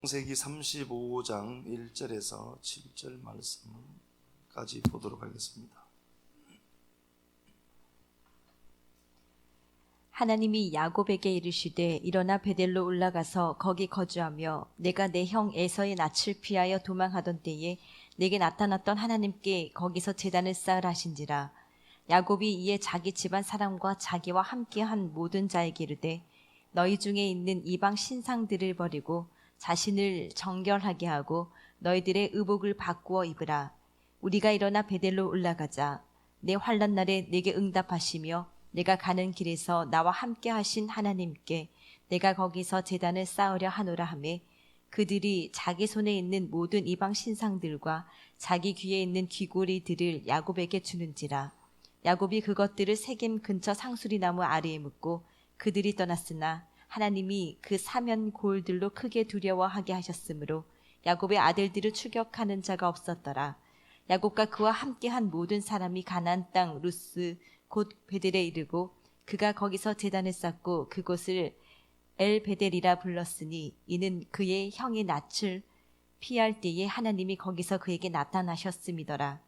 창세기 35장 1절에서 7절 말씀까지 보도록 하겠습니다. 하나님이 야곱에게 이르시되 일어나 베델로 올라가서 거기 거주하며 내가 내 형 에서의 낯을 피하여 도망하던 때에 내게 나타났던 하나님께 거기서 제단을 쌓으라 하신지라. 야곱이 이에 자기 집안 사람과 자기와 함께한 모든 자에게 이르되 너희 중에 있는 이방 신상들을 버리고 자신을 정결하게 하고 너희들의 의복을 바꾸어 입으라. 우리가 일어나 베델로 올라가자. 내 환난 날에 내게 응답하시며 내가 가는 길에서 나와 함께 하신 하나님께 내가 거기서 제단을 쌓으려 하노라 하매 그들이 자기 손에 있는 모든 이방 신상들과 자기 귀에 있는 귀고리들을 야곱에게 주는지라. 야곱이 그것들을 세겜 근처 상수리 나무 아래에 묻고 그들이 떠났으나 하나님이 그 사면 골들로 크게 두려워하게 하셨으므로 야곱의 아들들을 추격하는 자가 없었더라. 야곱과 그와 함께한 모든 사람이 가나안 땅 루스 곧 베델에 이르고 그가 거기서 제단을 쌓고 그곳을 엘베델이라 불렀으니 이는 그의 형의 낯을 피할 때에 하나님이 거기서 그에게 나타나셨음이더라.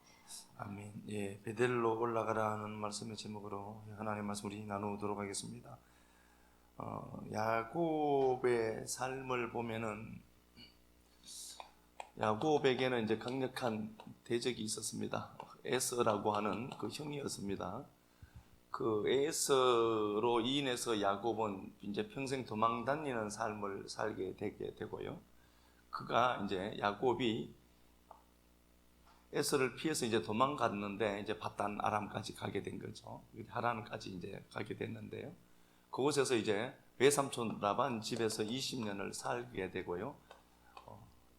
아멘. 베델로 올라가라는 말씀의 제목으로 하나님의 말씀 우리 나누도록 하겠습니다. 야곱의 삶을 보면은 야곱에게는 이제 강력한 대적이 있었습니다. 에서라고 하는 그 형이었습니다. 그 에서로 인해서 야곱은 이제 평생 도망 다니는 삶을 살게 되게 되고요. 그가 이제 야곱이 에서를 피해서 이제 도망갔는데 이제 바단 아람까지 가게 된 거죠. 하란까지 이제 가게 됐는데요. 그곳에서 이제 외삼촌 라반 집에서 20년을 살게 되고요.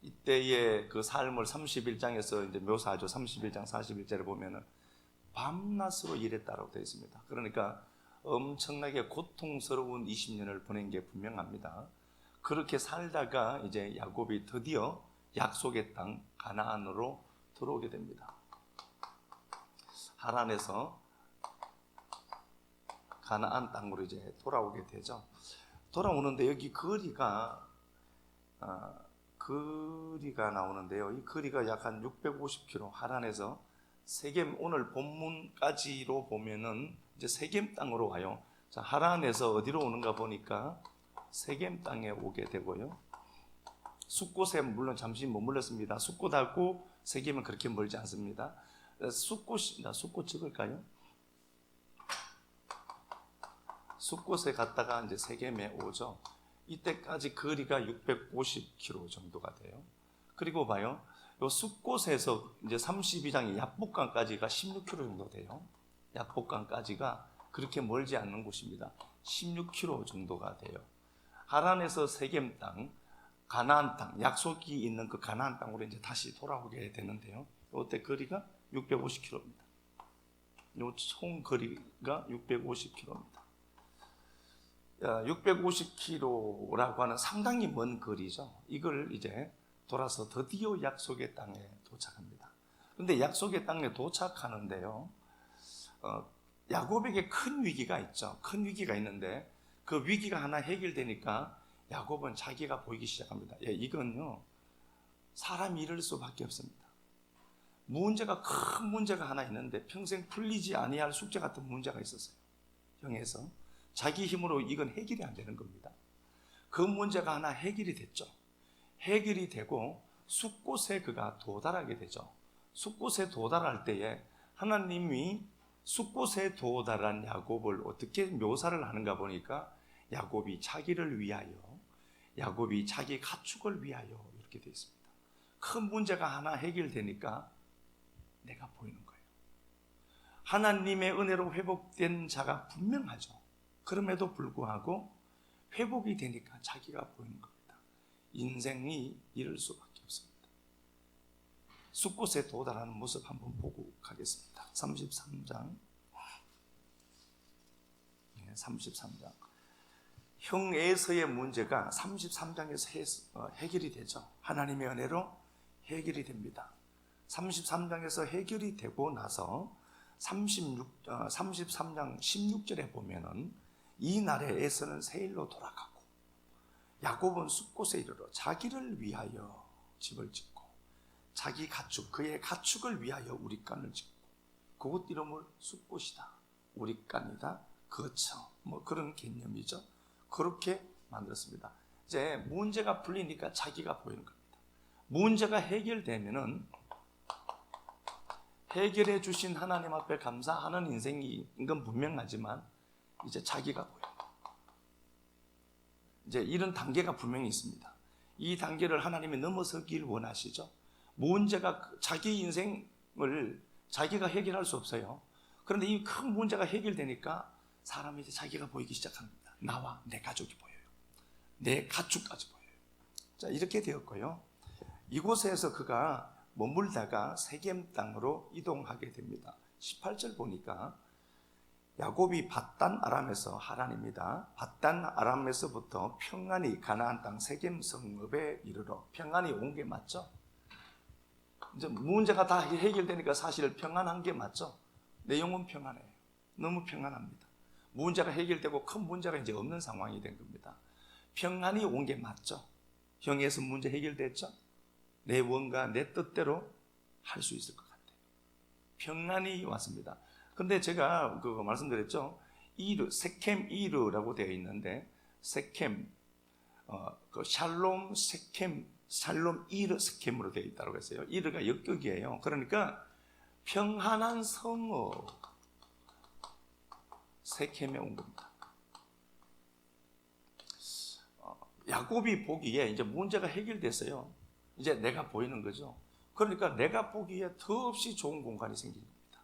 이때의 그 삶을 31장에서 이제 묘사하죠. 31장 41절에 보면은 밤낮으로 일했다고 되어 있습니다. 그러니까 엄청나게 고통스러운 20년을 보낸 게 분명합니다. 그렇게 살다가 이제 야곱이 드디어 약속의 땅 가나안으로 들어오게 됩니다. 하란에서 가나안 땅으로 이제 돌아오게 되죠. 돌아오는데 여기 거리가 나오는데요. 이 거리가 약 한 650km, 하란에서 세겜, 오늘 본문까지로 보면은 이제 세겜 땅으로 와요. 자, 하란에서 어디로 오는가 보니까 세겜 땅에 오게 되고요. 숫곳에 물론 잠시 머물렀습니다. 숫곳하고 세겜은 그렇게 멀지 않습니다. 숫곳 적을까요? 숫곳에 갔다가 이제 세겜에 오죠. 이때까지 거리가 650km 정도가 돼요. 그리고 봐요. 요 숫곳에서 이제 32장의 야복강까지가 16km 정도 돼요. 야복강까지가 그렇게 멀지 않는 곳입니다. 16km 정도가 돼요. 하란에서 세겜 땅, 가나안 땅, 약속이 있는 그 가나안 땅으로 이제 다시 돌아오게 되는데요. 이때 거리가 650km입니다. 요 총 거리가 650km입니다. 650km라고 하는 상당히 먼 거리죠. 이걸 이제 돌아서 드디어 약속의 땅에 도착합니다. 그런데 약속의 땅에 도착하는데요, 야곱에게 큰 위기가 있죠. 큰 위기가 있는데 그 위기가 하나 해결되니까 야곱은 자기가 보이기 시작합니다. 이건요, 사람이 이럴 수밖에 없습니다. 큰 문제가 하나 있는데 평생 풀리지 아니할 숙제 같은 문제가 있었어요. 형에서 자기 힘으로 이건 해결이 안 되는 겁니다. 그 문제가 하나 해결이 됐죠. 해결이 되고 숫곳에 그가 도달하게 되죠. 숫곳에 도달할 때에 하나님이 숫곳에 도달한 야곱을 어떻게 묘사를 하는가 보니까 야곱이 자기를 위하여, 야곱이 자기 가축을 위하여 이렇게 되어 있습니다. 큰 문제가 하나 해결되니까 내가 보이는 거예요. 하나님의 은혜로 회복된 자가 분명하죠. 그럼에도 불구하고 회복이 되니까 자기가 보이는 겁니다. 인생이 이럴 수밖에 없습니다. 숫곳에 도달하는 모습 한번 보고 가겠습니다. 33장. 형 에서의 문제가 33장에서 해결이 되죠. 하나님의 은혜로 해결이 됩니다. 33장에서 해결이 되고 나서 33장 16절에 보면은 이 날에 에서는 세일로 돌아가고 야곱은 숲곳에 이르러 자기를 위하여 집을 짓고 자기 가축, 그의 가축을 위하여 우릿간을 짓고 그곳 이름을 숲곳이다, 우릿간이다, 거처, 뭐 그런 개념이죠. 그렇게 만들었습니다. 이제 문제가 풀리니까 자기가 보이는 겁니다. 문제가 해결되면은 해결해 주신 하나님 앞에 감사하는 인생인 건 분명하지만 이제 자기가 보여요. 이제 이런 단계가 분명히 있습니다. 이 단계를 하나님이 넘어서길 원하시죠. 문제가 자기 인생을 자기가 해결할 수 없어요. 그런데 이 큰 문제가 해결되니까 사람이 이제 자기가 보이기 시작합니다. 나와 내 가족이 보여요. 내 가축까지 보여요. 자, 이렇게 되었고요. 이곳에서 그가 머물다가 세겜 땅으로 이동하게 됩니다. 18절 보니까 야곱이 밧단 아람에서 하란입니다. 밧단 아람에서부터 평안히 가나안 땅 세겜 성읍에 이르러, 평안히 온 게 맞죠? 이제 문제가 다 해결되니까 사실 평안한 게 맞죠? 내 영혼 평안해요. 너무 평안합니다. 문제가 해결되고 큰 문제가 이제 없는 상황이 된 겁니다. 평안히 온 게 맞죠? 형에서 문제 해결됐죠? 내 원과 내 뜻대로 할 수 있을 것 같아요. 평안히 왔습니다. 근데 제가 그거 말씀드렸죠? 이르, 세켐 이르라고 되어 있는데, 세켐, 그 샬롬, 세켐, 샬롬 이르, 세켐으로 되어 있다고 했어요. 이르가 역격이에요. 그러니까 평안한 성읍, 세켐에 온 겁니다. 야곱이 보기에 이제 문제가 해결됐어요. 이제 내가 보이는 거죠. 그러니까 내가 보기에 더없이 좋은 공간이 생긴 겁니다.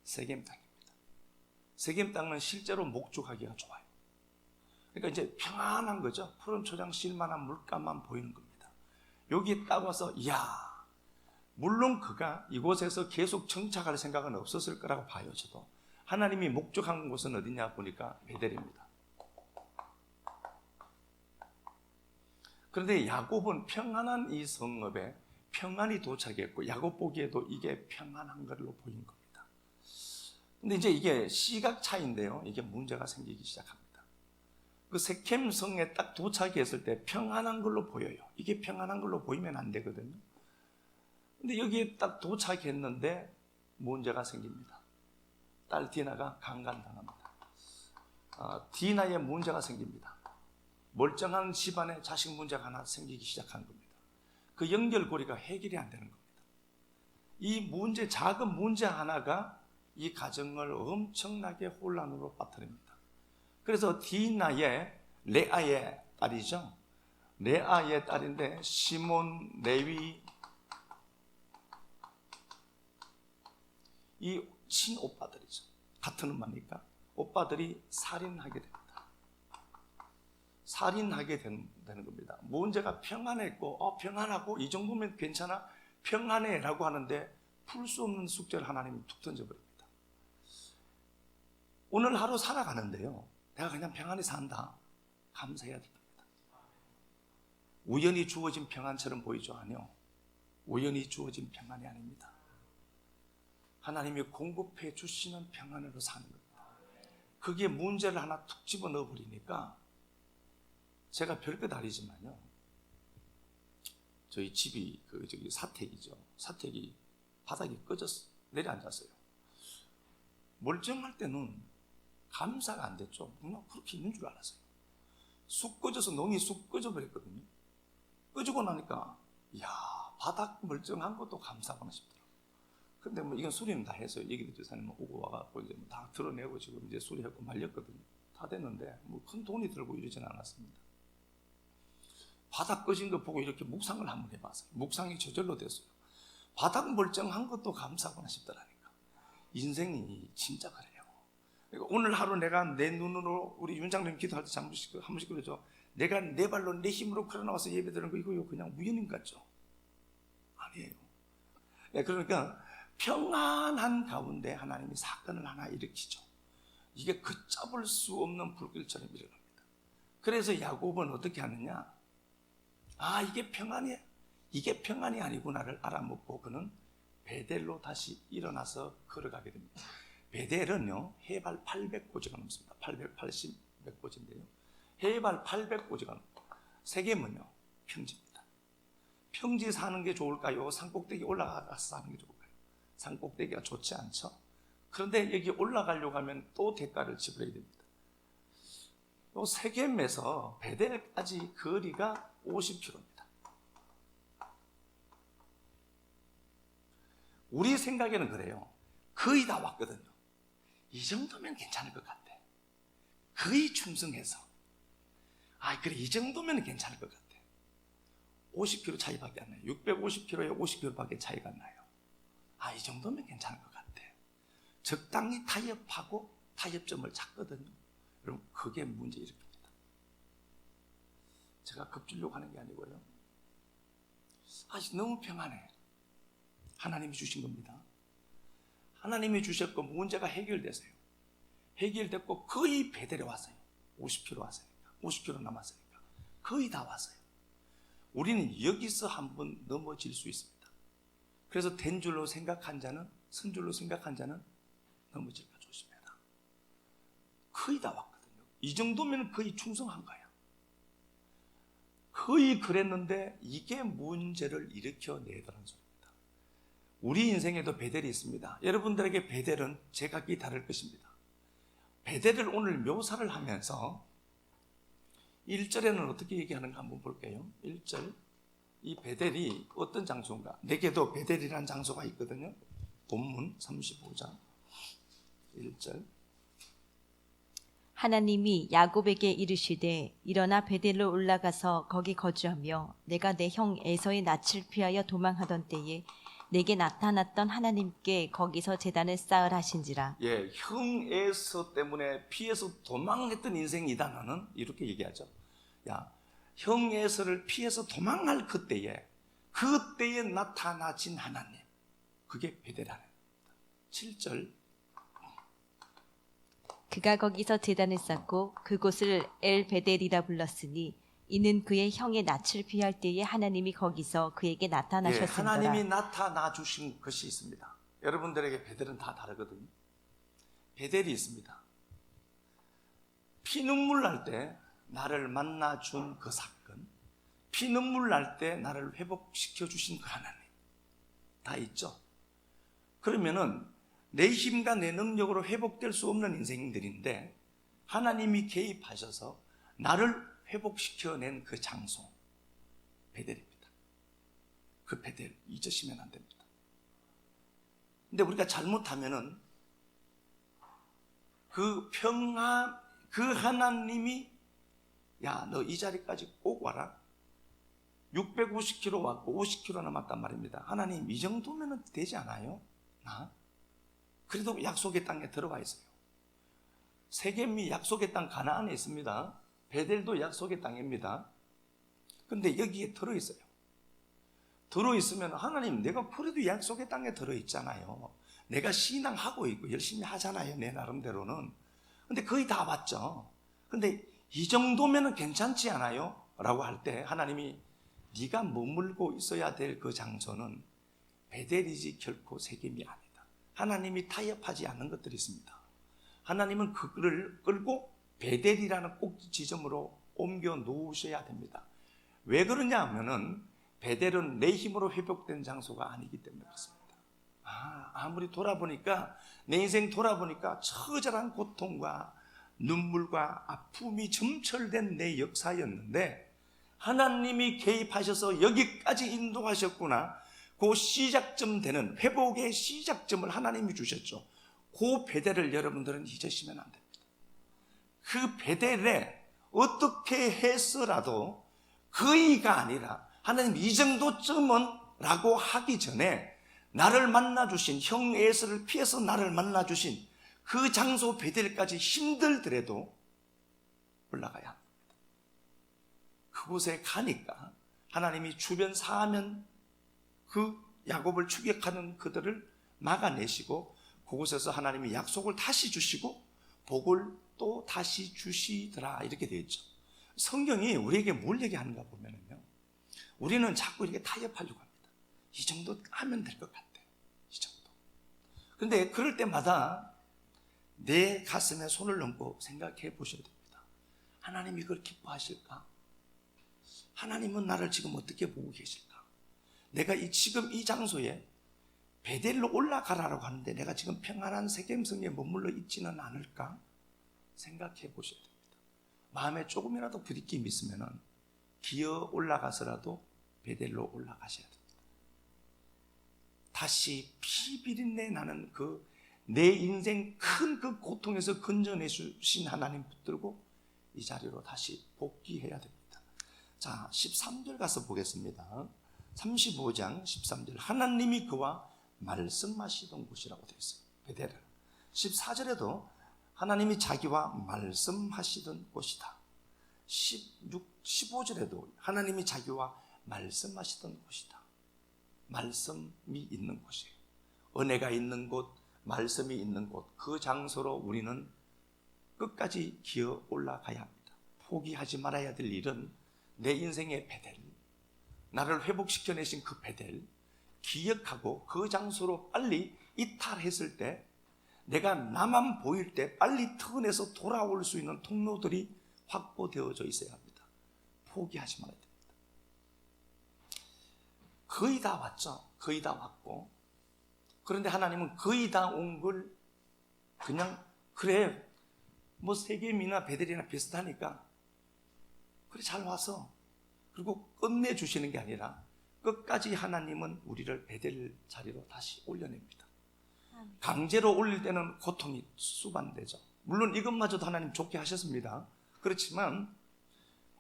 세겜 땅입니다. 세겜 땅은 실제로 목축하기가 좋아요. 그러니까 이제 평안한 거죠. 푸른 초장 실만한 물감만 보이는 겁니다. 여기에 딱 와서 이야, 물론 그가 이곳에서 계속 정착할 생각은 없었을 거라고 봐요. 저도 하나님이 목축한 곳은 어디냐 보니까 베델입니다. 그런데 야곱은 평안한 이 성읍에 평안히 도착했고, 야곱 보기에도 이게 평안한 걸로 보인 겁니다. 근데 이제 이게 시각 차이인데요, 이게 문제가 생기기 시작합니다. 그 세켐 성에 딱 도착했을 때 평안한 걸로 보여요. 이게 평안한 걸로 보이면 안 되거든요. 근데 여기에 딱 도착했는데 문제가 생깁니다. 딸 디나가 강간당합니다. 디나의 문제가 생깁니다. 멀쩡한 집안에 자식 문제가 하나 생기기 시작한 겁니다. 그 연결고리가 해결이 안 되는 겁니다. 이 문제, 작은 문제 하나가 이 가정을 엄청나게 혼란으로 빠뜨립니다. 그래서 디나의 레아의 딸이죠. 레아의 딸인데 시몬, 레위, 이 친오빠들이죠. 같은 엄마니까 오빠들이 살인하게 됩니다. 살인하게 되는 겁니다. 문제가 평안했고, 평안하고 이 정도면 괜찮아, 평안해 라고 하는데 풀 수 없는 숙제를 하나님이 툭 던져버립니다. 오늘 하루 살아가는데요, 내가 그냥 평안히 산다, 감사해야 됩니다. 우연히 주어진 평안처럼 보이죠? 아니요, 우연히 주어진 평안이 아닙니다. 하나님이 공급해 주시는 평안으로 사는 겁니다. 그게 문제를 하나 툭 집어넣어 버리니까, 제가 별것 아니지만요, 저희 집이 사택이죠. 사택이 바닥이 꺼졌어, 내려앉았어요. 멀쩡할 때는 감사가 안 됐죠. 그냥 그렇게 있는 줄 알았어요. 쑥 꺼져서 농이 쑥 꺼져 버렸거든요. 꺼지고 나니까 이야, 바닥 멀쩡한 것도 감사하구나 싶더라고요. 근데 뭐 이건 수리는 다 해서 얘기도 조사님 오고 와갖고 이제 다 드러내고 지금 이제 수리하고 말렸거든요. 다 됐는데 뭐 큰 돈이 들고 이러진 않았습니다. 바닥 꺼진 거 보고 이렇게 묵상을 한번 해봤어요. 묵상이 저절로 됐어요. 바닥 멀쩡한 것도 감사하구나 싶더라니까. 인생이 진짜 그래요. 그러니까 오늘 하루 내가 내 눈으로, 우리 윤장님 기도할 때 한 번씩 그러죠. 내가 내 발로 내 힘으로 걸어나와서 예배드리는 거 이거 그냥 우연인 것 같죠? 아니에요. 그러니까 평안한 가운데 하나님이 사건을 하나 일으키죠. 이게 걷잡을 수 없는 불길처럼 일어납니다. 그래서 야곱은 어떻게 하느냐? 이게 평안이야. 이게 평안이 아니구나를 알아먹고 그는 베델로 다시 일어나서 걸어가게 됩니다. 베델은요, 해발 800고지가 넘습니다. 880 몇 고지인데요. 해발 800고지가 넘습니다. 세겜은요, 평지입니다. 평지 사는 게 좋을까요? 산꼭대기 올라가서 사는 게 좋을까요? 산꼭대기가 좋지 않죠? 그런데 여기 올라가려고 하면 또 대가를 지불해야 됩니다. 또 세겜에서 베델까지 거리가 50km입니다. 우리 생각에는 그래요. 거의 다 왔거든요. 이 정도면 괜찮을 것 같아. 거의 충성해서. 그래, 이 정도면 괜찮을 것 같아. 50km 차이밖에 안 나요. 650km에 50km밖에 차이가 안 나요. 이 정도면 괜찮을 것 같아. 적당히 타협하고 타협점을 찾거든요. 여러분, 그게 문제 일으킵니다. 제가 겁주려고 하는 게 아니고요. 너무 평안해. 하나님이 주신 겁니다. 하나님이 주셨고 문제가 해결됐어요. 해결됐고 거의 베델에 왔어요. 50km 왔으니까. 50km 남았으니까. 거의 다 왔어요. 우리는 여기서 한번 넘어질 수 있습니다. 그래서 된 줄로 생각한 자는, 선 줄로 생각한 자는 넘어질까 조심해라. 거의 다 왔거든요. 이 정도면 거의 충성한 거야. 거의 그랬는데 이게 문제를 일으켜내더라는 소리입니다. 우리 인생에도 베델이 있습니다. 여러분들에게 베델은 제각기 다를 것입니다. 베델을 오늘 묘사를 하면서 1절에는 어떻게 얘기하는가 한번 볼게요. 1절, 이 베델이 어떤 장소인가? 내게도 베델이라는 장소가 있거든요. 본문 35장 1절. 하나님이 야곱에게 이르시되 일어나 베델로 올라가서 거기 거주하며 내가 내 형 에서의 낯을 피하여 도망하던 때에 내게 나타났던 하나님께 거기서 제단을 쌓으라 하신지라. 형 에서 때문에 피해서 도망했던 인생이다 너는, 이렇게 얘기하죠. 형 에서를 피해서 도망할 그때에 나타나신 하나님, 그게 베델 하나님입니다. 7절. 그가 거기서 제단을 쌓고 그곳을 엘 베델이라 불렀으니 이는 그의 형의 낯을 피할 때에 하나님이 거기서 그에게 나타나셨습니다. 하나님이 나타나 주신 것이 있습니다. 여러분들에게 베델은 다 다르거든요. 베델이 있습니다. 피눈물 날 때 나를 만나준 그 사건, 피눈물 날 때 나를 회복시켜 주신 그 하나님, 다 있죠. 그러면은 내 힘과 내 능력으로 회복될 수 없는 인생들인데 하나님이 개입하셔서 나를 회복시켜낸 그 장소, 베델입니다. 그 베델 잊으시면 안 됩니다. 근데 우리가 잘못하면은 그 평안, 그 하나님이 너 이 자리까지 꼭 와라. 650km 왔고 50km 남았단 말입니다. 하나님 이 정도면 되지 않아요? 그래도 약속의 땅에 들어가 있어요. 세겜이 약속의 땅 가나안에 있습니다. 베델도 약속의 땅입니다. 근데 여기에 들어있어요. 들어있으면 하나님 내가 그래도 약속의 땅에 들어있잖아요. 내가 신앙하고 있고 열심히 하잖아요. 내 나름대로는. 근데 거의 다 왔죠. 근데 이 정도면 괜찮지 않아요? 라고 할 때 하나님이 네가 머물고 있어야 될 그 장소는 베델이지 결코 세겜이 아니다. 하나님이 타협하지 않는 것들이 있습니다. 하나님은 그거를 끌고 베델이라는 꼭 지점으로 옮겨 놓으셔야 됩니다. 왜 그러냐 하면은 베델은 내 힘으로 회복된 장소가 아니기 때문에 그렇습니다. 아무리 돌아보니까 내 인생 돌아보니까 처절한 고통과 눈물과 아픔이 점철된 내 역사였는데 하나님이 개입하셔서 여기까지 인도하셨구나. 그 시작점 되는 회복의 시작점을 하나님이 주셨죠. 그 베델을 여러분들은 잊으시면 안 됩니다. 그 베델에 어떻게 해서라도 거의가 아니라 하나님 이 정도쯤은 라고 하기 전에 나를 만나주신 형 에서를 피해서 나를 만나주신 그 장소 베델까지 힘들더라도 올라가야 합니다. 그곳에 가니까 하나님이 주변 사하면 그 야곱을 추격하는 그들을 막아내시고 그곳에서 하나님이 약속을 다시 주시고 복을 또 다시 주시더라, 이렇게 되어 있죠. 성경이 우리에게 뭘 얘기하는가 보면은요, 우리는 자꾸 이렇게 타협하려고 합니다. 이 정도 하면 될 것 같아. 이 정도. 근데 그럴 때마다 내 가슴에 손을 얹고 생각해 보셔야 됩니다. 하나님이 이걸 기뻐하실까? 하나님은 나를 지금 어떻게 보고 계실까? 내가 지금 이 장소에 베델로 올라가라고 하는데 내가 지금 평안한 세겜성에 머물러 있지는 않을까? 생각해 보셔야 됩니다. 마음에 조금이라도 부딪힘이 있으면 기어 올라가서라도 베델로 올라가셔야 됩니다. 다시 피비린내 나는 내 인생 큰 그 고통에서 건져내 주신 하나님 붙들고 이 자리로 다시 복귀해야 됩니다. 자, 13절 가서 보겠습니다. 35장 13절. 하나님이 그와 말씀하시던 곳이라고 되어 있어요. 베델은. 14절에도 하나님이 자기와 말씀하시던 곳이다. 15절에도 하나님이 자기와 말씀하시던 곳이다. 말씀이 있는 곳이에요. 은혜가 있는 곳, 말씀이 있는 곳, 그 장소로 우리는 끝까지 기어 올라가야 합니다. 포기하지 말아야 될 일은 내 인생의 베델, 나를 회복시켜내신 그 베델 기억하고 그 장소로 빨리 이탈했을 때, 내가 나만 보일 때 빨리 턴해서 돌아올 수 있는 통로들이 확보되어져 있어야 합니다. 포기하지 말아야 됩니다. 거의 다 왔죠. 거의 다 왔고, 그런데 하나님은 거의 다 온 걸 그냥 그래 뭐 세겜이나 베델이나 비슷하니까 그래 잘 와서, 그리고 끝내주시는 게 아니라 끝까지 하나님은 우리를 베델 자리로 다시 올려냅니다. 강제로 올릴 때는 고통이 수반되죠. 물론 이것마저도 하나님 좋게 하셨습니다. 그렇지만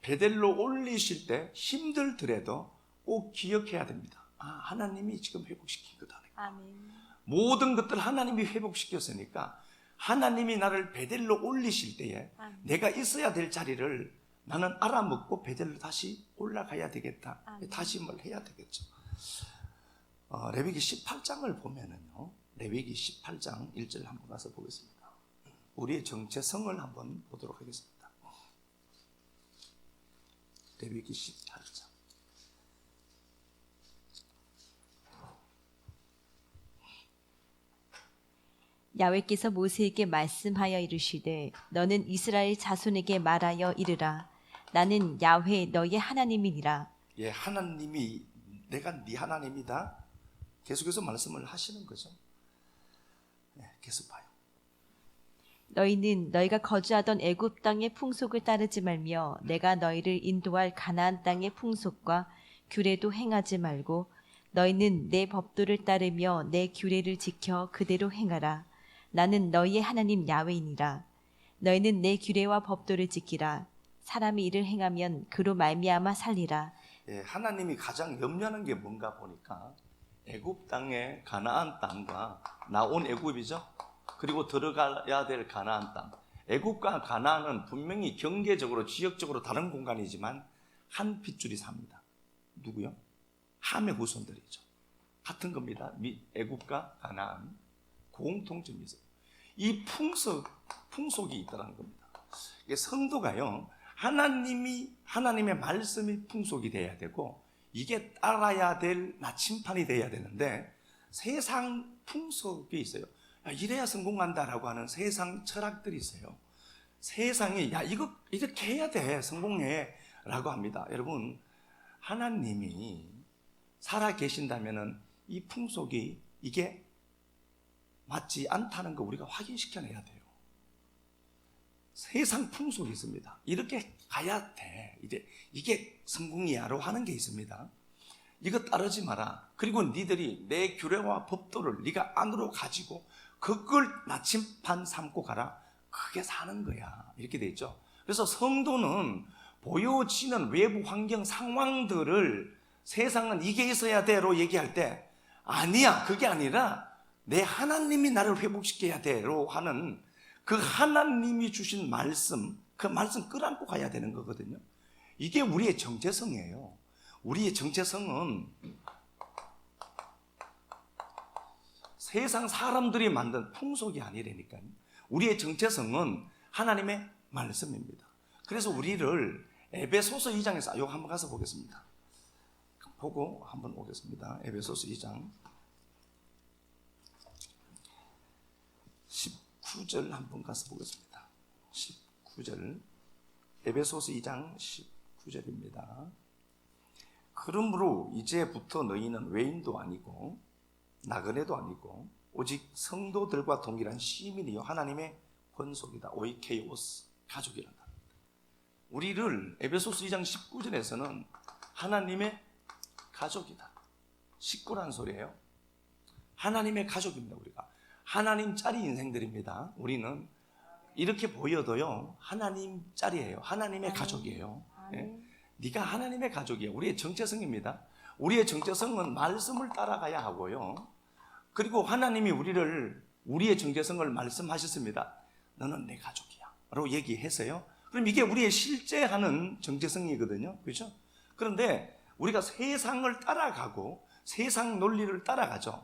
베델로 올리실 때 힘들더라도 꼭 기억해야 됩니다. 하나님이 지금 회복시킨 거다. 아멘. 모든 것들 하나님이 회복시켰으니까 하나님이 나를 베델로 올리실 때에 내가 있어야 될 자리를 나는 알아먹고 베델로 다시 올라가야 되겠다. 다짐을 해야 되겠죠. 레위기 18장을 보면은요, 레위기 18장 1절 한번 가서 보겠습니다. 우리의 정체성을 한번 보도록 하겠습니다. 레위기 18장. 야훼께서 모세에게 말씀하여 이르시되 너는 이스라엘 자손에게 말하여 이르라. 나는 야훼 너의 하나님이니라. 예, 하나님이 내가 네 하나님이다. 계속해서 말씀을 하시는 거죠. 계속 봐요. 너희는 너희가 거주하던 애굽 땅의 풍속을 따르지 말며 내가 너희를 인도할 가나안 땅의 풍속과 규례도 행하지 말고 너희는 내 법도를 따르며 내 규례를 지켜 그대로 행하라. 나는 너희의 하나님 야훼이니라. 너희는 내 규례와 법도를 지키라. 사람이 이를 행하면 그로 말미암아 살리라. 예, 하나님이 가장 염려하는 게 뭔가 보니까 애굽 땅의 가나안 땅과 나온 애굽이죠. 그리고 들어가야 될 가나안 땅. 애굽과 가나안은 분명히 경계적으로 지역적으로 다른 공간이지만 한 핏줄이 삽니다. 누구요? 함의 후손들이죠. 같은 겁니다. 애굽과 가나안 공통점이 있어요. 이 풍속이 있다는 겁니다. 이게 성도가요, 하나님의 말씀이 풍속이 돼야 되고 이게 따라야 될 나침판이 돼야 되는데 세상 풍속이 있어요. 이래야 성공한다라고 하는 세상 철학들이 있어요. 세상이 이거 이렇게 해야 돼 성공해 라고 합니다. 여러분, 하나님이 살아 계신다면은 이 풍속이 이게 맞지 않다는 거 우리가 확인시켜내야 돼요. 세상 풍속이 있습니다. 이렇게 가야 돼. 이게 성공이야로 하는 게 있습니다. 이거 따르지 마라. 그리고 니들이 내 규례와 법도를 네가 안으로 가지고 그걸 나침판 삼고 가라. 그게 사는 거야. 이렇게 돼 있죠. 그래서 성도는 보여지는 외부 환경 상황들을 세상은 이게 있어야 돼로 얘기할 때 아니야. 그게 아니라 내 하나님이 나를 회복시켜야 돼로 하는 그 하나님이 주신 말씀, 그 말씀 끌어안고 가야 되는 거거든요. 이게 우리의 정체성이에요. 우리의 정체성은 세상 사람들이 만든 풍속이 아니라니까요. 우리의 정체성은 하나님의 말씀입니다. 그래서 우리를 에베소서 2장에서 이거 한번 가서 보겠습니다. 보고 한번 오겠습니다. 에베소서 2장 19절 한번 가서 보겠습니다. 19절 에베소서 2장 19절입니다. 그러므로 이제부터 너희는 외인도 아니고 나그네도 아니고 오직 성도들과 동일한 시민이요 하나님의 권속이다. 오이케이오스, 가족이란다. 우리를 에베소서 2장 19절에서는 하나님의 가족이다. 식구란 소리예요. 하나님의 가족입니다. 우리가 하나님 짤이 인생들입니다. 우리는 이렇게 보여도요 하나님 짤이에요. 하나님의 가족이에요. 예? 네가 하나님의 가족이에요. 우리의 정체성입니다. 우리의 정체성은 말씀을 따라가야 하고요. 그리고 하나님이 우리의 정체성을 말씀하셨습니다. 너는 내 가족이야 라고 얘기해서요. 그럼 이게 우리의 실제 하는 정체성이거든요. 그렇죠? 그런데 우리가 세상을 따라가고 세상 논리를 따라가죠.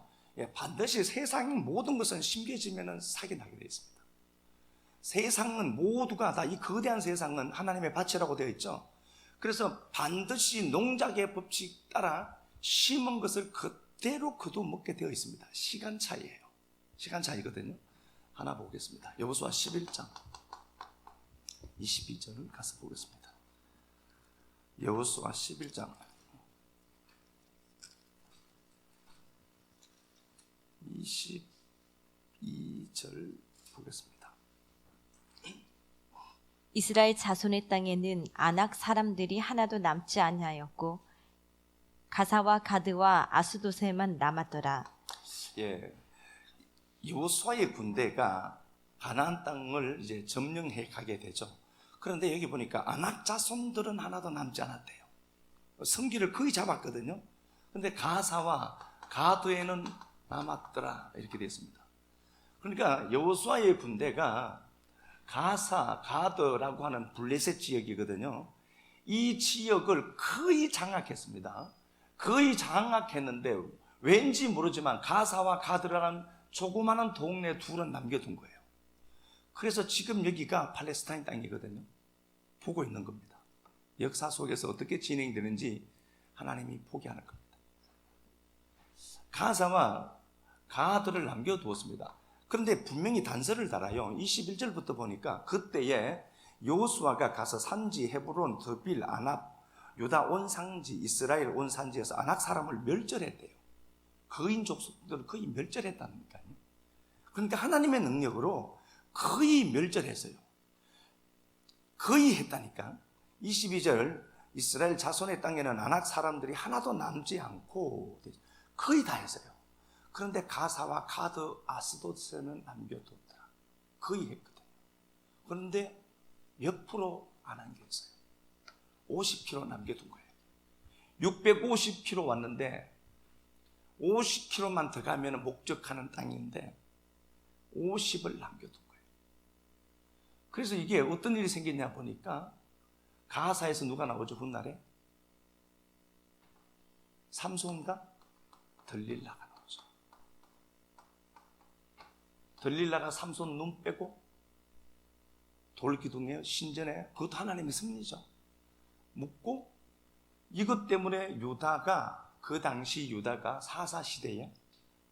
반드시 세상의 모든 것은 심겨지면 사기 나게 되어 있습니다. 세상은 모두가 다 이 거대한 세상은 하나님의 밭이라고 되어 있죠. 그래서 반드시 농작의 법칙 따라 심은 것을 그대로 거두먹게 되어 있습니다. 시간 차이예요. 시간 차이거든요. 하나 보겠습니다. 여호수아 11장 22절을 가서 보겠습니다. 여호수아 11장 22절 보겠습니다. 이스라엘 자손의 땅에는 아낙 사람들이 하나도 남지 아니하였고 가사와 가드와 아스도세만 남았더라. 예, 여호수아의 군대가 가나안 땅을 이제 점령해 가게 되죠. 그런데 여기 보니까 아낙 자손들은 하나도 남지 않았대요. 성기를 거의 잡았거든요. 그런데 가사와 가드에는 남았더라 이렇게 되어 있습니다. 그러니까 여호수아의 군대가 가사, 가드라고 하는 블레셋 지역이거든요. 이 지역을 거의 장악했습니다. 거의 장악했는데 왠지 모르지만 가사와 가드라는 조그마한 동네 둘은 남겨둔 거예요. 그래서 지금 여기가 팔레스타인 땅이거든요. 보고 있는 겁니다. 역사 속에서 어떻게 진행되는지 하나님이 포기하는 겁니다. 가사와 가드를 남겨두었습니다. 그런데 분명히 단서를 달아요. 21절부터 보니까 그때에 여호수아가 가서 산지 헤브론, 드빌, 아납, 유다 온 상지, 이스라엘 온 산지에서 아낙 사람을 멸절했대요. 거인 족속들을 거의 멸절했다니까요. 그러니까 하나님의 능력으로 거의 멸절했어요. 거의 했다니까. 22절 이스라엘 자손의 땅에는 아낙 사람들이 하나도 남지 않고 거의 다 했어요. 그런데 가사와 가드, 아스도스는 남겨뒀더라. 거의 했거든요. 그런데 몇 프로 안 남겼어요. 50km 남겨둔 거예요. 650km 왔는데 50km만 더 가면 목적하는 땅인데 50을 남겨둔 거예요. 그래서 이게 어떤 일이 생겼냐 보니까 가사에서 누가 나오죠? 훗날에 삼손과 들릴라가 나오죠. 들릴라가 삼손 눈 빼고 돌기둥에 신전에 그것도 하나님의 섭리죠. 묻고 이것 때문에 유다가 그 당시 유다가 사사시대에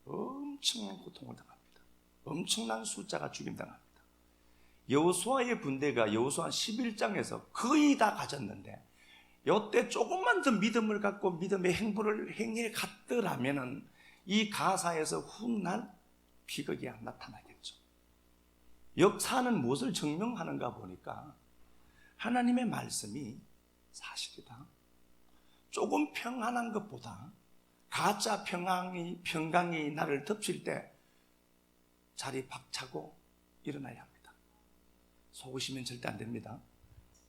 엄청난 고통을 당합니다. 엄청난 숫자가 죽임당합니다. 여호수아의 군대가 여호수아 11장에서 거의 다 가졌는데 이때 조금만 더 믿음을 갖고 믿음의 행보를 행해 갔더라면 이 가사에서 훗날 비극이 안 나타나겠죠. 역사는 무엇을 증명하는가 보니까 하나님의 말씀이 사실이다. 조금 평안한 것보다 가짜 평강이 나를 덮칠 때 자리 박차고 일어나야 합니다. 속으시면 절대 안 됩니다.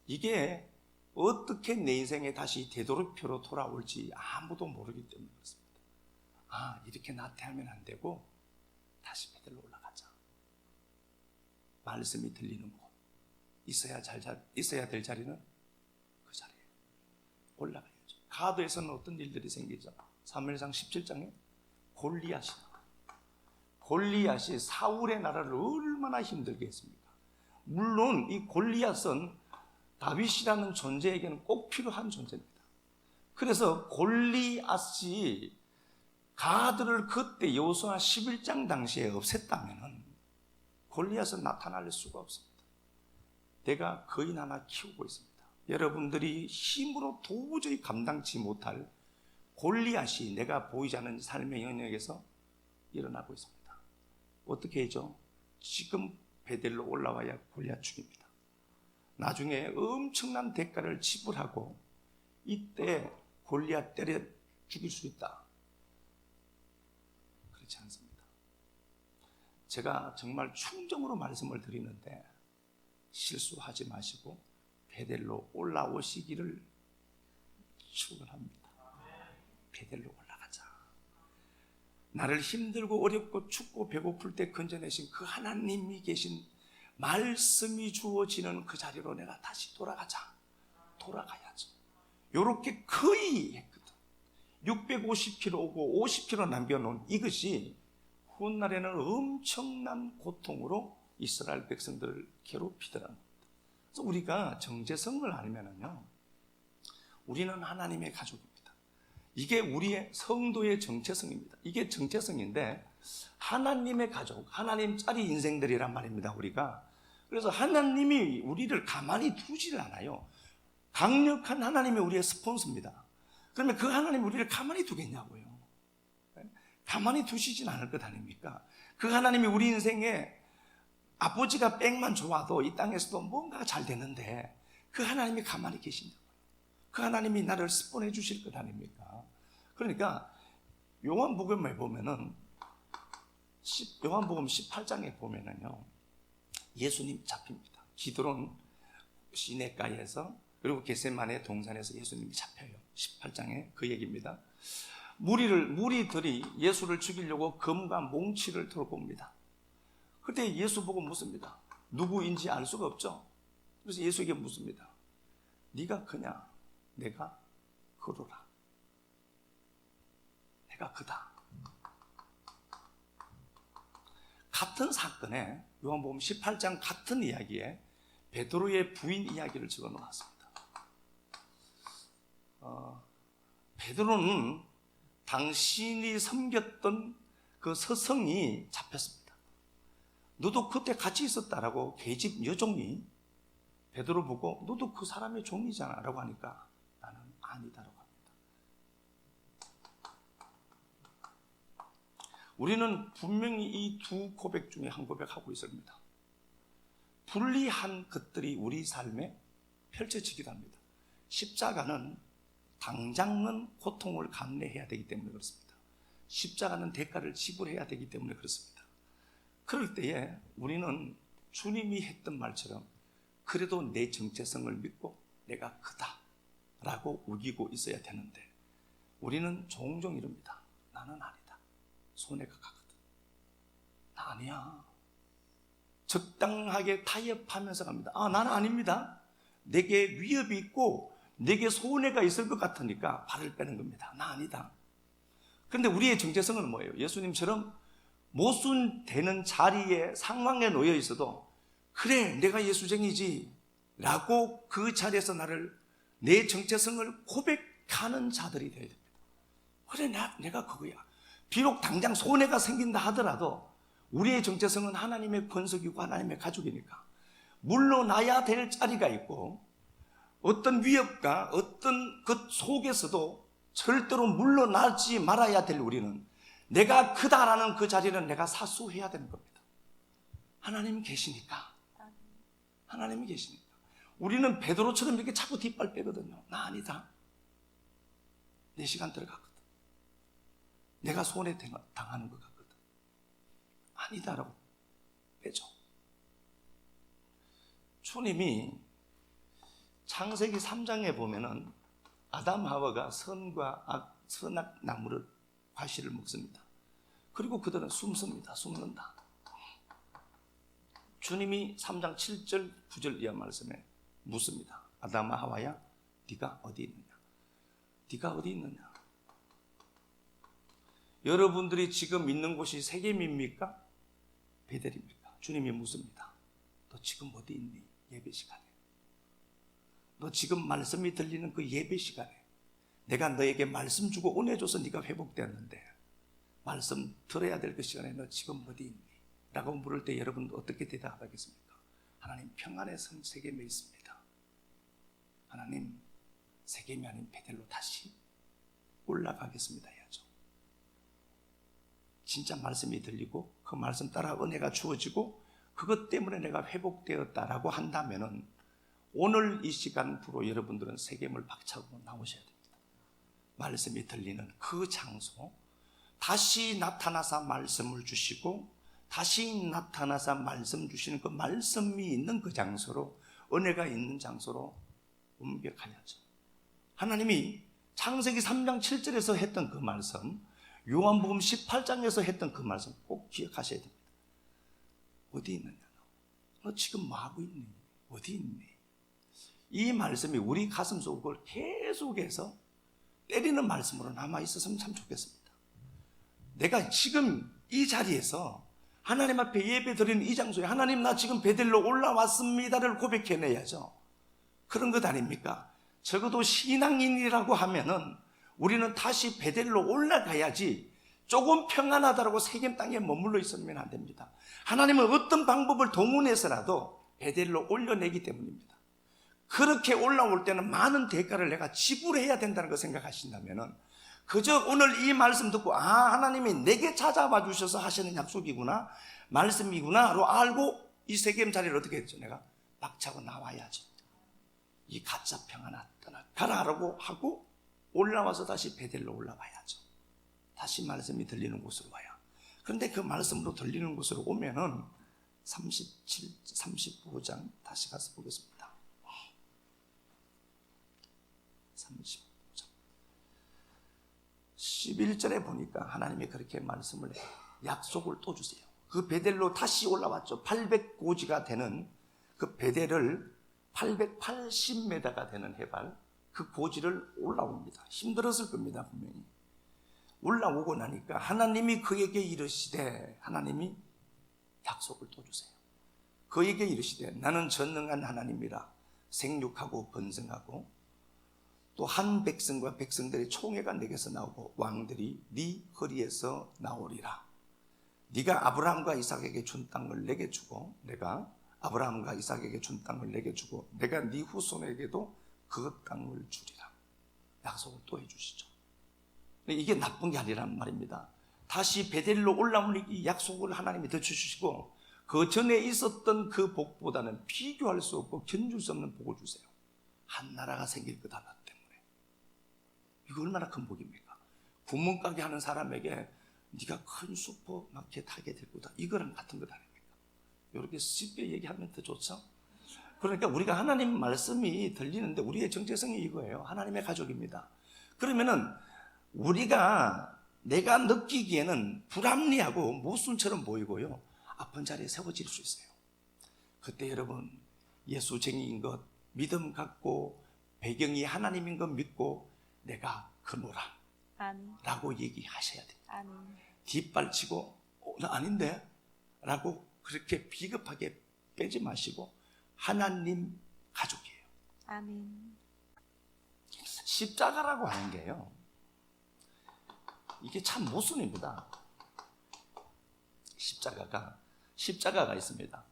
이게 어떻게 내 인생에 다시 되도록표로 돌아올지 아무도 모르기 때문에 그렇습니다. 이렇게 나태하면 안 되고 다시 베들로 올라가자. 말씀이 들리는 곳, 있어야 될 자리는 그 자리에 올라가야죠. 가드에서는 어떤 일들이 생기죠? 사무엘상 17장에 골리앗이 사울의 나라를 얼마나 힘들게 했습니까? 물론 이 골리앗은 다윗이라는 존재에게는 꼭 필요한 존재입니다. 그래서 골리앗이 가드를 그때 여호수아 11장 당시에 없앴다면 골리앗은 나타날 수가 없습니다. 내가 거인 하나 키우고 있습니다. 여러분들이 힘으로 도저히 감당치 못할 골리앗이 내가 보이지 않는 삶의 영역에서 일어나고 있습니다. 어떻게 해죠? 지금 베델로 올라와야 골리앗 죽입니다. 나중에 엄청난 대가를 지불하고 이때 골리앗 때려 죽일 수 있다. 그렇지 않습니다. 제가 정말 충정으로 말씀을 드리는데 실수하지 마시고 베델로 올라오시기를 축원합니다. 베델로 올라가자. 나를 힘들고 어렵고 춥고 배고플 때 건져내신 그 하나님이 계신 말씀이 주어지는 그 자리로 내가 다시 돌아가자. 돌아가야죠. 요렇게 거의 했거든. 650km 오고 50km 남겨놓은 이것이 훗날에는 엄청난 고통으로 이스라엘 백성들을 괴롭히더라는 겁니다. 그래서 우리가 정체성을 알면은요, 우리는 하나님의 가족입니다. 이게 우리의 성도의 정체성입니다. 이게 정체성인데 하나님의 가족, 하나님 짜리 인생들이란 말입니다. 우리가. 그래서 하나님이 우리를 가만히 두질 않아요. 강력한 하나님이 우리의 스폰서입니다. 그러면 그 하나님이 우리를 가만히 두겠냐고요. 가만히 두시진 않을 것 아닙니까? 그 하나님이 우리 인생에 아버지가 뺑만 좋아도 이 땅에서도 뭔가 잘 되는데 그 하나님이 가만히 계신다고요. 그 하나님이 나를 스폰해 주실 것 아닙니까? 그러니까 요한복음에 보면은 요한복음 18장에 보면은요, 예수님 잡힙니다. 기드론 시내가에서, 그리고 겟세마네 동산에서 예수님이 잡혀요. 18장에 그 얘기입니다. 무리들이 예수를 죽이려고 검과 몽치를 들고 옵니다. 그때 예수 보고 묻습니다. 누구인지 알 수가 없죠. 그래서 예수에게 묻습니다. 네가 그냐? 내가 그러라. 내가 그다. 같은 사건에 요한복음 18장 같은 이야기에 베드로의 부인 이야기를 적어 놓았습니다. 베드로는 당신이 섬겼던 그 서성이 잡혔습니다. 너도 그때 같이 있었다라고 계집 여종이 베드로 보고 너도 그 사람의 종이잖아 라고 하니까 나는 아니다라고 합니다. 우리는 분명히 이 두 고백 중에 한 고백하고 있습니다. 불리한 것들이 우리 삶에 펼쳐지기도 합니다. 십자가는 당장은 고통을 감내해야 되기 때문에 그렇습니다. 십자가는 대가를 지불해야 되기 때문에 그렇습니다. 그럴 때에 우리는 주님이 했던 말처럼 그래도 내 정체성을 믿고 내가 크다 라고 우기고 있어야 되는데 우리는 종종 이럽니다. 나는 아니다. 손해가 가거든. 나 아니야. 적당하게 타협하면서 갑니다. 나는 아닙니다. 내게 위협이 있고 내게 손해가 있을 것 같으니까 발을 빼는 겁니다. 나 아니다. 그런데 우리의 정체성은 뭐예요? 예수님처럼 모순되는 자리에 상황에 놓여 있어도 그래 내가 예수쟁이지 라고 그 자리에서 내 정체성을 고백하는 자들이 되어야 됩니다. 그래 내가 그거야. 비록 당장 손해가 생긴다 하더라도 우리의 정체성은 하나님의 권속이고 하나님의 가족이니까 물러나야 될 자리가 있고 어떤 위협과 어떤 것 속에서도 절대로 물러나지 말아야 될 우리는 내가 크다라는 그 자리는 내가 사수해야 되는 겁니다. 하나님이 계시니까. 하나님이 계시니까. 우리는 베드로처럼 이렇게 자꾸 뒷발 빼거든요. 나 아니다. 내 시간 들어갔거든. 내가 손해 당하는 것 같거든. 아니다라고 빼죠. 주님이 창세기 3장에 보면은 아담 하와가 선과 선악 나무를 과실을 먹습니다. 그리고 그들은 숨습니다. 숨는다. 주님이 3장 7절 9절 이하 말씀에 묻습니다. 아담아 하와야 네가 어디 있느냐? 네가 어디 있느냐? 여러분들이 지금 있는 곳이 세겜입니까? 베델입니까? 주님이 묻습니다. 너 지금 어디 있니? 예배 시간에. 너 지금 말씀이 들리는 그 예배 시간에 내가 너에게 말씀 주고 은혜 줘서 네가 회복되었는데 말씀 들어야 될 그 시간에 너 지금 어디 있니? 라고 물을 때 여러분 어떻게 대답하겠습니까? 하나님 평안의 성 세겜에 있습니다. 하나님 세겜이 아닌 베델로 다시 올라가겠습니다 해야죠. 진짜 말씀이 들리고 그 말씀 따라 은혜가 주어지고 그것 때문에 내가 회복되었다라고 한다면은 오늘 이 시간부로 여러분들은 세겜을 박차고 나오셔야 됩니다. 말씀이 들리는 그 장소, 다시 나타나서 말씀을 주시고 다시 나타나서 말씀 주시는 그 말씀이 있는 그 장소로, 은혜가 있는 장소로 옮겨가야죠. 하나님이 창세기 3장 7절에서 했던 그 말씀, 요한복음 18장에서 했던 그 말씀 꼭 기억하셔야 됩니다. 어디 있느냐? 너 지금 뭐하고 있니? 어디 있니? 이 말씀이 우리 가슴 속을 계속해서 때리는 말씀으로 남아있었으면 참 좋겠습니다. 내가 지금 이 자리에서 하나님 앞에 예배 드리는 이 장소에 하나님 나 지금 베델로 올라왔습니다를 고백해내야죠. 그런 것 아닙니까? 적어도 신앙인이라고 하면은 우리는 다시 베델로 올라가야지 조금 평안하다라고 세겜 땅에 머물러 있으면 안 됩니다. 하나님은 어떤 방법을 동원해서라도 베델로 올려내기 때문입니다. 그렇게 올라올 때는 많은 대가를 내가 지불해야 된다는 거 생각하신다면은 그저 오늘 이 말씀 듣고 하나님이 내게 찾아와 주셔서 하시는 약속이구나, 말씀이구나로 알고 이 세겜 자리를 어떻게 했죠? 내가 박차고 나와야죠. 이 가짜 평안아 떠나가라고 하고 올라와서 다시 베델로 올라와야죠. 다시 말씀이 들리는 곳으로 와요. 그런데 그 말씀으로 들리는 곳으로 오면은 35장 다시 가서 보겠습니다. 35장 11절에 보니까 하나님이 그렇게 말씀을 해요. 약속을 또 주세요. 그 베델로 다시 올라왔죠. 800고지가 되는 그 베델을 880m가 되는 해발, 그 고지를 올라옵니다. 힘들었을 겁니다, 분명히. 올라오고 나니까 하나님이 그에게 이르시되, 하나님이 약속을 또 주세요. 그에게 이르시되 나는 전능한 하나님이라 생육하고 번성하고 또 한 백성과 백성들의 총회가 내게서 나오고 왕들이 네 허리에서 나오리라. 네가 아브라함과 이삭에게 준 땅을 내게 주고 내가 아브라함과 이삭에게 준 땅을 내게 주고 내가 네 후손에게도 그 땅을 주리라. 약속을 또 해주시죠. 이게 나쁜 게 아니란 말입니다. 다시 베델로 올라오는 이 약속을 하나님이 더 주시고 그 전에 있었던 그 복보다는 비교할 수 없고 견줄 수 없는 복을 주세요. 한 나라가 생길 것 하나 때문에. 이거 얼마나 큰 복입니까? 구멍가게 하는 사람에게 네가 큰 슈퍼마켓 하게 될 거다, 이거랑 같은 것 아닙니까? 이렇게 쉽게 얘기하면 더 좋죠? 그러니까 우리가 하나님 말씀이 들리는데 우리의 정체성이 이거예요. 하나님의 가족입니다. 그러면은 내가 느끼기에는 불합리하고 모순처럼 보이고요, 아픈 자리에 세워질 수 있어요. 그때 여러분 예수쟁이인 것 믿음 갖고 배경이 하나님인 것 믿고 내가 그노라 라고 얘기하셔야 돼요. 뒷발치고 나 아닌데 라고 그렇게 비겁하게 빼지 마시고 하나님 가족이에요. 아멘. 십자가라고 하는 게요, 이게 참 모순입니다. 십자가가 있습니다.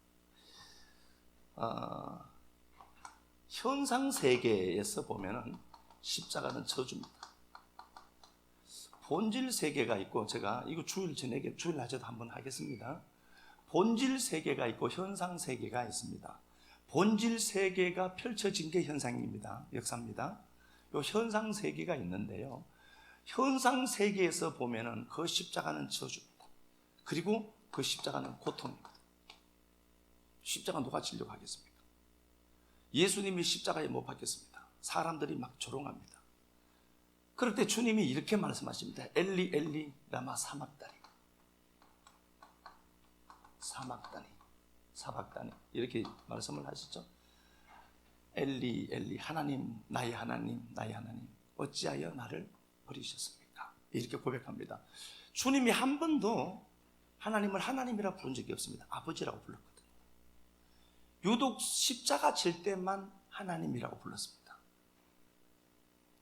현상 세계에서 보면은 십자가는 저주입니다. 본질 세계가 있고, 제가 이거 주일 낮에도 한번 하겠습니다. 본질 세계가 있고 현상 세계가 있습니다. 본질 세계가 펼쳐진 게 현상입니다. 역사입니다. 요 현상 세계가 있는데요, 현상 세계에서 보면은 그 십자가는 저주입니다. 그리고 그 십자가는 고통입니다. 십자가 누가 지려고 하겠습니까? 예수님이 십자가에 못 박혔습니다. 사람들이 막 조롱합니다. 그럴 때 주님이 이렇게 말씀하십니다. 엘리 엘리 라마 사박다니 이렇게 말씀을 하시죠. 엘리 엘리, 하나님 나의 하나님 어찌하여 나를 버리셨습니까? 이렇게 고백합니다. 주님이 한 번도 하나님을 하나님이라 부른 적이 없습니다. 아버지라고 불렀거든요. 유독 십자가 질 때만 하나님이라고 불렀습니다.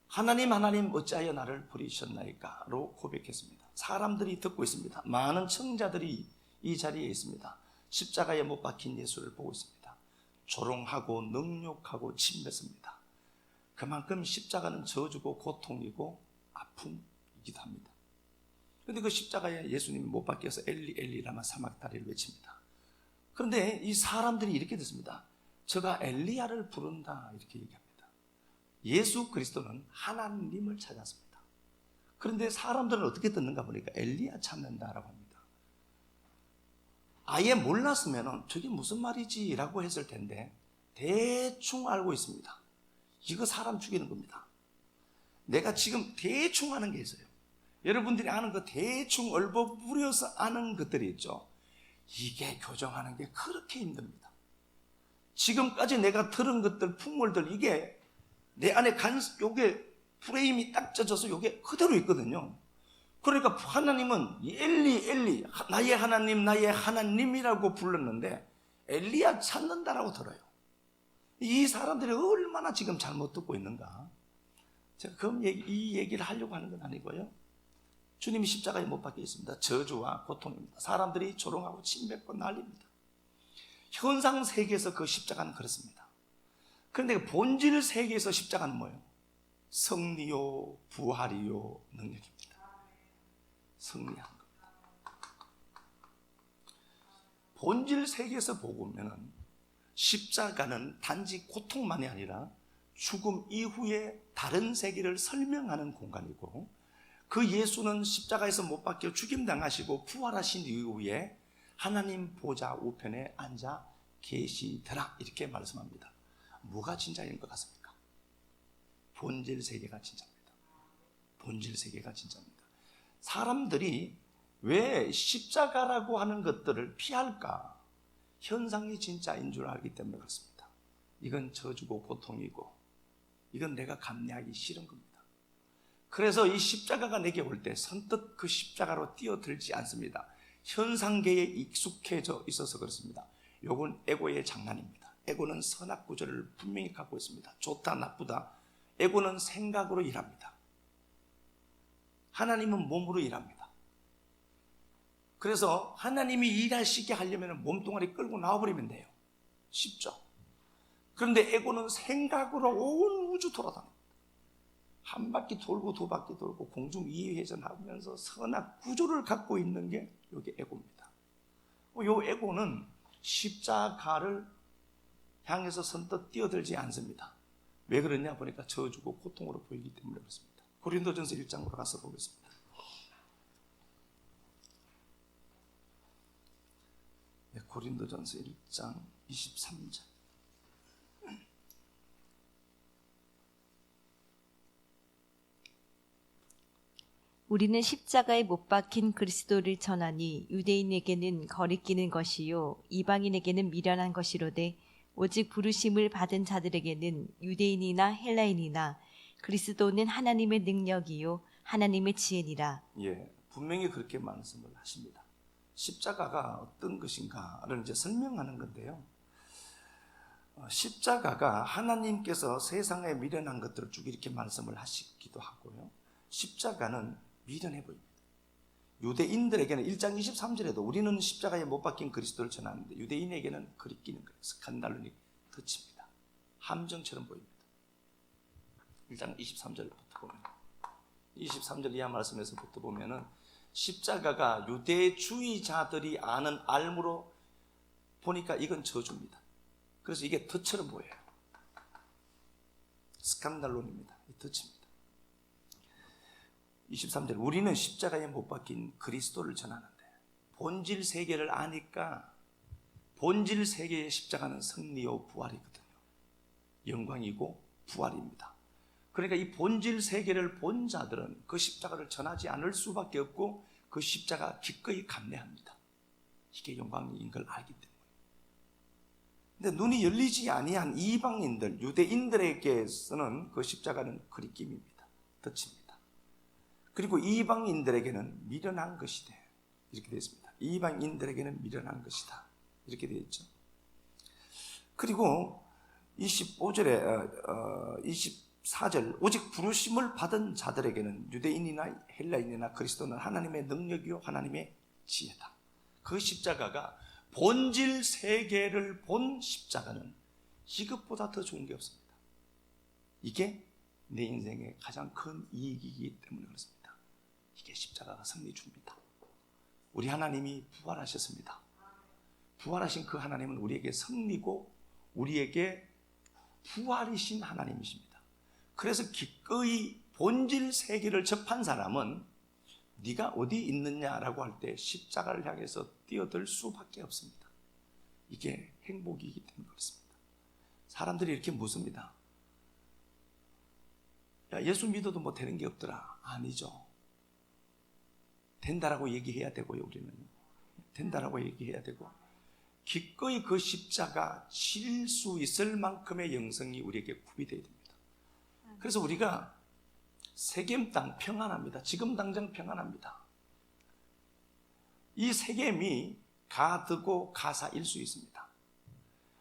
하나님 어찌하여 나를 버리셨나이까로 고백했습니다. 사람들이 듣고 있습니다. 많은 청자들이 이 자리에 있습니다. 십자가에 못 박힌 예수를 보고 있습니다. 조롱하고 능욕하고 침뱉습니다. 그만큼 십자가는 저주고 고통이고 아픔, 십자가이기도 합니다. 그런데 그 십자가에 예수님이 못 박혀서 엘리 엘리 라마 사막다리를 외칩니다. 그런데 이 사람들이 이렇게 듣습니다. 저가 엘리야를 부른다 이렇게 얘기합니다. 예수 그리스도는 하나님을 찾았습니다. 그런데 사람들은 어떻게 듣는가 보니까 엘리야 찾는다라고 합니다. 아예 몰랐으면 저게 무슨 말이지 라고 했을 텐데 대충 알고 있습니다. 이거 사람 죽이는 겁니다. 내가 지금 대충 아는 게 있어요. 여러분들이 아는 거 대충 얼버무려서 아는 것들이 있죠. 이게 교정하는 게 그렇게 힘듭니다. 지금까지 내가 들은 것들, 풍물들, 이게 내 안에 요게 프레임이 딱 젖어서 요게 그대로 있거든요. 그러니까 하나님은 엘리 엘리 나의 하나님 나의 하나님이라고 불렀는데 엘리야 찾는다라고 들어요. 이 사람들이 얼마나 지금 잘못 듣고 있는가. 제가 이 얘기를 하려고 하는 건 아니고요. 주님이 십자가에 못 박혀 있습니다. 저주와 고통입니다. 사람들이 조롱하고 침뱉고 난립니다. 현상 세계에서 그 십자가는 그렇습니다. 그런데 본질 세계에서 십자가는 뭐예요? 승리요 부활이요 능력입니다. 승리한 겁니다. 본질 세계에서 보고 보면은 십자가는 단지 고통만이 아니라 죽음 이후에 다른 세계를 설명하는 공간이고, 그 예수는 십자가에서 못 박혀 죽임당하시고 부활하신 이후에 하나님 보좌 우편에 앉아 계시더라 이렇게 말씀합니다. 뭐가 진짜인 것 같습니까? 본질 세계가 진짜입니다. 본질 세계가 진짜입니다. 사람들이 왜 십자가라고 하는 것들을 피할까? 현상이 진짜인 줄 알기 때문에 그렇습니다. 이건 저주고 고통이고 이건 내가 감내하기 싫은 겁니다. 그래서 이 십자가가 내게 올 때 선뜻 그 십자가로 뛰어들지 않습니다. 현상계에 익숙해져 있어서 그렇습니다. 요건 에고의 장난입니다. 에고는 선악구조를 분명히 갖고 있습니다. 좋다 나쁘다. 에고는 생각으로 일합니다. 하나님은 몸으로 일합니다. 그래서 하나님이 일하시게 하려면 몸뚱아리 끌고 나와버리면 돼요. 쉽죠? 그런데 에고는 생각으로 온 우주 돌아다닙니다. 한 바퀴 돌고 두 바퀴 돌고 공중 이회전하면서 선악 구조를 갖고 있는 게 여기 에고입니다. 이 에고는 십자가를 향해서 선뜻 뛰어들지 않습니다. 왜 그러냐 보니까 저주고 고통으로 보이기 때문에 그렇습니다. 고린도전서 1장으로 가서 보겠습니다. 네, 고린도전서 1장 23절. 우리는 십자가에 못 박힌 그리스도를 전하니 유대인에게는 거리끼는 것이요 이방인에게는 미련한 것이로되 오직 부르심을 받은 자들에게는 유대인이나 헬라인이나 그리스도는 하나님의 능력이요 하나님의 지혜니라. 예, 분명히 그렇게 말씀을 하십니다. 십자가가 어떤 것인가를 이제 설명하는 건데요. 십자가가 하나님께서 세상에 미련한 것들을 쭉 이렇게 말씀을 하시기도 하고요. 십자가는 미련해 보입니다. 유대인들에게는 1장 23절에도 우리는 십자가에 못 박힌 그리스도를 전하는데 유대인에게는 그리끼는 거예요. 스칸달론이 덧칩니다. 함정처럼 보입니다. 1장 23절부터 보면 23절 이하 말씀에서부터 보면은 십자가가 유대주의자들이 아는 알므로 보니까 이건 저주입니다. 그래서 이게 덫처럼 보여요. 스칸달론입니다. 덫입니다. 23절 우리는 십자가에 못 박힌 그리스도를 전하는데 본질 세계를 아니까 본질 세계의 십자가는 승리요 부활이거든요. 영광이고 부활입니다. 그러니까 이 본질 세계를 본 자들은 그 십자가를 전하지 않을 수밖에 없고 그 십자가 기꺼이 감내합니다. 이게 영광인 걸 알기 때문에. 근데 눈이 열리지 아니한 이방인들, 유대인들에게서는 그 십자가는 그리낌입니다. 덫입니다. 그리고 이방인들에게는 미련한 것이다. 이렇게 되어 있습니다. 이방인들에게는 미련한 것이다. 이렇게 되어 있죠. 그리고 25절에 24절 오직 부르심을 받은 자들에게는 유대인이나 헬라인이나 그리스도는 하나님의 능력이요 하나님의 지혜다. 그 십자가가 본질 세계를 본 십자가는 이것보다 더 좋은 게 없습니다. 이게 내 인생의 가장 큰 이익이기 때문에 그렇습니다. 이게 십자가가 승리 줍니다. 우리 하나님이 부활하셨습니다. 부활하신 그 하나님은 우리에게 승리고 우리에게 부활이신 하나님이십니다. 그래서 기꺼이 본질 세계를 접한 사람은 네가 어디 있느냐라고 할 때 십자가를 향해서 뛰어들 수밖에 없습니다. 이게 행복이기 때문에 그렇습니다. 사람들이 이렇게 묻습니다. 야, 예수 믿어도 뭐 되는 게 없더라. 아니죠. 된다라고 얘기해야 되고요. 우리는 된다라고 얘기해야 되고 기꺼이 그 십자가 질 수 있을 만큼의 영성이 우리에게 구비되어야 됩니다. 그래서 우리가 세겜 땅 평안합니다. 지금 당장 평안합니다. 이 세겜이 가드고 가사일 수 있습니다.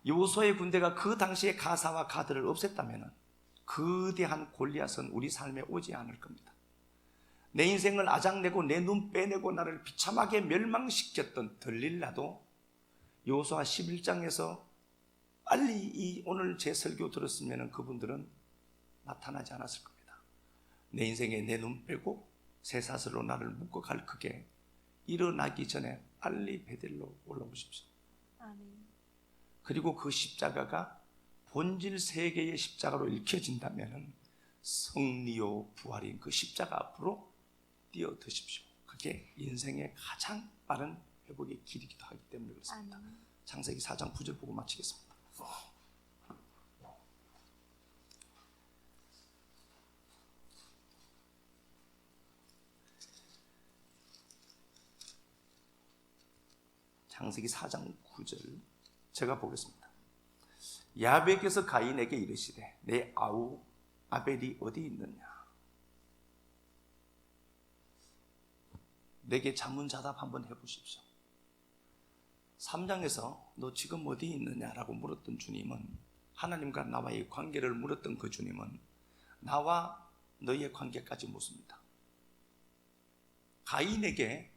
여호수아의 군대가 그 당시에 가사와 가드를 없앴다면 거대한 골리앗은 우리 삶에 오지 않을 겁니다. 내 인생을 아작내고 내 눈 빼내고 나를 비참하게 멸망시켰던 들릴라도 여호수아 11장에서 빨리 이 오늘 제 설교 들었으면 그분들은 나타나지 않았을 겁니다. 내 인생에 내 눈 빼고 쇠사슬로 나를 묶어갈 그게 일어나기 전에 빨리 베델로 올라오십시오. 그리고 그 십자가가 본질 세계의 십자가로 읽혀진다면 승리요 부활인 그 십자가 앞으로 뛰어드십시오. 그게 인생의 가장 빠른 회복의 길이기도 하기 때문에 그렇습니다. 창세기 4장 9절 보고 마치겠습니다. 창세기 4장 9절 제가 보겠습니다. 야베께서 가인에게 이르시되 내 아우 아벨이 어디 있느냐? 내게 자문자답 한번 해보십시오. 3장에서 너 지금 어디 있느냐라고 물었던 주님은, 하나님과 나와의 관계를 물었던 그 주님은 나와 너의 관계까지 묻습니다. 가인에게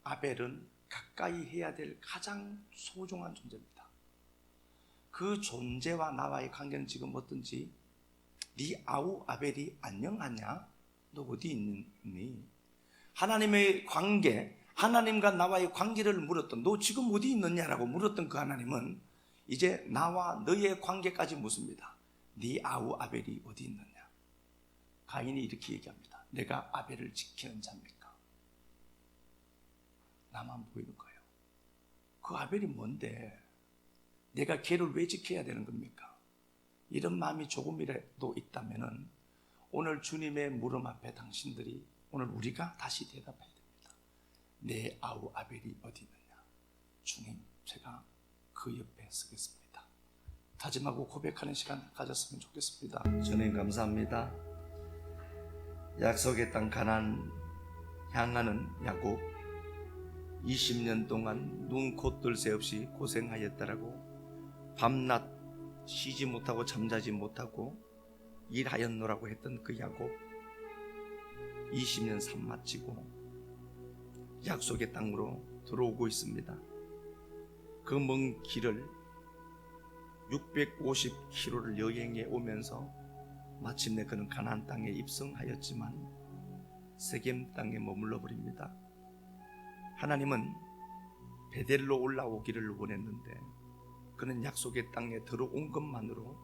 아벨은 가까이 해야 될 가장 소중한 존재입니다. 그 존재와 나와의 관계는 지금 어떤지, 네 아우 아벨이 안녕하냐? 너 어디 있니? 하나님의 관계, 하나님과 나와의 관계를 물었던, 너 지금 어디 있느냐라고 물었던 그 하나님은 이제 나와 너의 관계까지 묻습니다. 네 아우 아벨이 어디 있느냐? 가인이 이렇게 얘기합니다. 내가 아벨을 지키는 자입니까? 나만 보이는 거예요. 그 아벨이 뭔데? 내가 걔를 왜 지켜야 되는 겁니까? 이런 마음이 조금이라도 있다면은 오늘 주님의 물음 앞에 당신들이, 오늘 우리가 다시 대답해야 됩니다. 내 아우 아벨이 어디 있느냐? 주님, 제가 그 옆에 서겠습니다. 다짐하고 고백하는 시간 가졌으면 좋겠습니다. 주님 감사합니다. 약속의 땅 가나안 향하는 야곱, 20년 동안 눈, 코, 뜰 새 없이 고생하였다라고, 밤낮 쉬지 못하고 잠자지 못하고 일하였노라고 했던 그 야곱, 20년 삶 마치고 약속의 땅으로 들어오고 있습니다. 그 먼 길을 650km를 여행해 오면서 마침내 그는 가나안 땅에 입성하였지만 세겜 땅에 머물러 버립니다. 하나님은 베델로 올라오기를 원했는데 그는 약속의 땅에 들어온 것만으로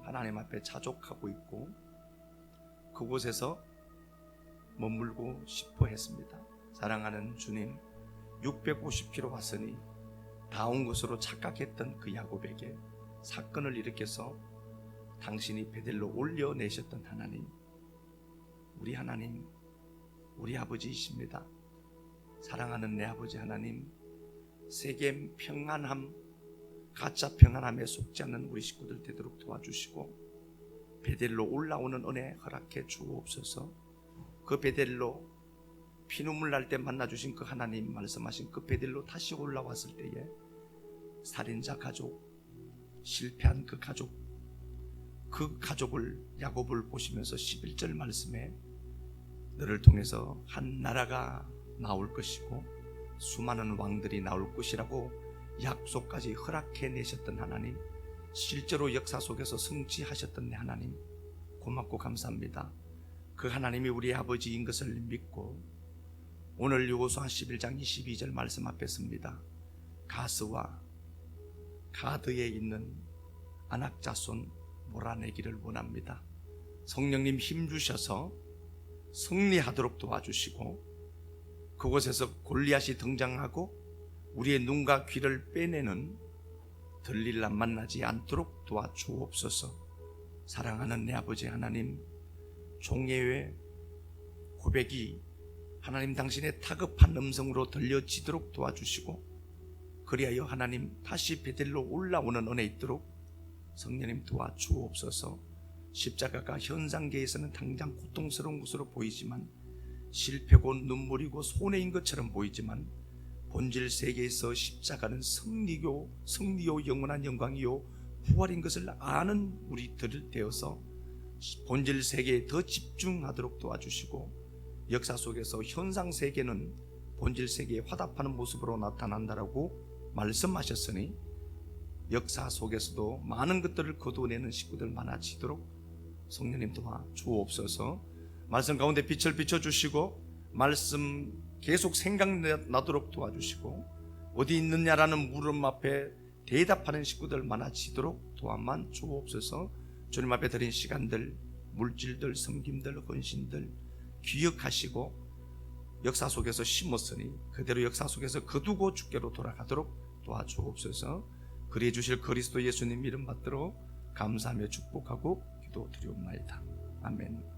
하나님 앞에 자족하고 있고 그곳에서 머물고 싶어 했습니다. 사랑하는 주님, 650km 왔으니 다 온 것으로 착각했던 그 야곱에게 사건을 일으켜서 당신이 베델로 올려내셨던 하나님, 우리 하나님, 우리 아버지이십니다. 사랑하는 내 아버지 하나님, 세겜 평안함, 가짜 평안함에 속지 않는 우리 식구들 되도록 도와주시고 베델로 올라오는 은혜 허락해 주옵소서. 그 베델로 피눈물 날 때 만나주신 그 하나님 말씀하신 그 베델로 다시 올라왔을 때에 살인자 가족, 실패한 그 가족을 야곱을 보시면서 11절 말씀에 너를 통해서 한 나라가 나올 것이고 수많은 왕들이 나올 것이라고 약속까지 허락해 내셨던 하나님, 실제로 역사 속에서 성취하셨던 내 하나님, 고맙고 감사합니다. 그 하나님이 우리 아버지인 것을 믿고 오늘 여호수아 11장 22절 말씀 앞에 섭니다. 가스와 가드에 있는 안악자손 몰아내기를 원합니다. 성령님 힘주셔서 승리하도록 도와주시고, 그곳에서 골리앗이 등장하고 우리의 눈과 귀를 빼내는 들릴라 만나지 않도록 도와주옵소서. 사랑하는 내 아버지 하나님, 종예의 고백이 하나님 당신의 타급한 음성으로 들려지도록 도와주시고, 그리하여 하나님 다시 베델로 올라오는 은혜 있도록 성령님 도와주옵소서. 십자가가 현상계에서는 당장 고통스러운 것으로 보이지만, 실패고 눈물이고 손해인 것처럼 보이지만, 본질 세계에서 십자가는 승리요 영원한 영광이요 부활인 것을 아는 우리들 되어서 본질 세계에 더 집중하도록 도와주시고, 역사 속에서 현상 세계는 본질 세계에 화답하는 모습으로 나타난다라고 말씀하셨으니, 역사 속에서도 많은 것들을 거두어내는 식구들 많아지도록 성령님 도와 주옵소서. 말씀 가운데 빛을 비춰주시고 말씀 계속 생각나도록 도와주시고, 어디 있느냐라는 물음 앞에 대답하는 식구들 많아지도록 도와만 주옵소서. 주님 앞에 드린 시간들, 물질들, 섬김들, 헌신들 기억하시고 역사 속에서 심었으니 그대로 역사 속에서 거두고 주께로 돌아가도록 도와주옵소서. 그리해 주실 그리스도 예수님 이름 받들어 감사하며 축복하고 기도드리옵나이다. 아멘.